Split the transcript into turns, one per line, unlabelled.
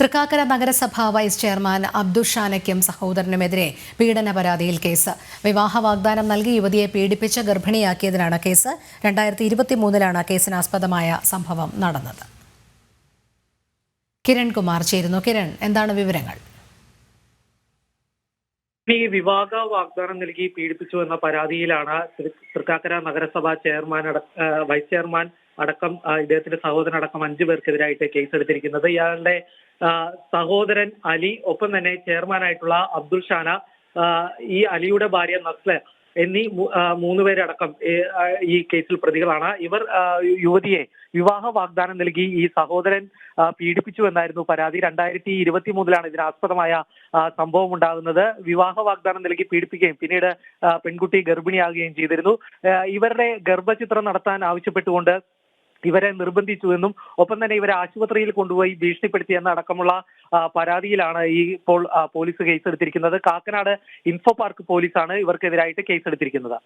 തൃക്കാക്കര നഗരസഭ vice chairman അബ്ദുഷാനയ്ക്കും സഹോദരനുമെതിരെ പീഡന പരാതിയിൽ കേസ്. വിവാഹ വാഗ്ദാനം നൽകി യുവതിയെ പീഡിപ്പിച്ച് ഗർഭിണിയാക്കിയതിനാണ് കേസ്. 2023 കേസിനാസ്പദമായ സംഭവം നടന്നത്. കിരൺ കുമാർ ചേരുന്നു. കിരൺ, എന്താണ് വിവരങ്ങൾ?
ഈ വിവാഹ വാഗ്ദാനം നൽകി പീഡിപ്പിച്ചു എന്ന പരാതിയിലാണ് തൃക്കാക്കര നഗരസഭ വൈസ് ചെയർമാൻ അടക്കം ഇദ്ദേഹത്തിന്റെ സഹോദരൻ അടക്കം 5 പേർക്കെതിരായിട്ട് കേസെടുത്തിരിക്കുന്നത്. ഇയാളുടെ സഹോദരൻ അലി, ഒപ്പം തന്നെ ചെയർമാനായിട്ടുള്ള അബ്ദുൾ ഷാന, ഈ അലിയുടെ ഭാര്യ നസ്ല എന്നീ 3 പേരടക്കം ഈ കേസിൽ പ്രതികളാണ്. ഇവർ യുവതിയെ വിവാഹ വാഗ്ദാനം നൽകി ഈ സഹോദരൻ പീഡിപ്പിച്ചു എന്നായിരുന്നു പരാതി. 2023 ഇതിനാസ്പദമായ സംഭവം ഉണ്ടാകുന്നത്. വിവാഹ വാഗ്ദാനം നൽകി പീഡിപ്പിക്കുകയും പിന്നീട് പെൺകുട്ടി ഗർഭിണിയാകുകയും ചെയ്തിരുന്നു. ഇവരുടെ ഗർഭചിത്രം നടത്താൻ ആവശ്യപ്പെട്ടുകൊണ്ട് ഇവരെ നിർബന്ധിച്ചുവെന്നും ഒപ്പം തന്നെ ഇവരെ ആശുപത്രിയിൽ കൊണ്ടുപോയി ഭീഷണിപ്പെടുത്തിയെന്ന അടക്കമുള്ള പരാതിയിലാണ് ഇപ്പോൾ പോലീസ് കേസെടുത്തിരിക്കുന്നത്. കാക്കനാട് ഇൻഫോ പാർക്ക് പോലീസാണ് ഇവർക്കെതിരായിട്ട് കേസെടുത്തിരിക്കുന്നത്.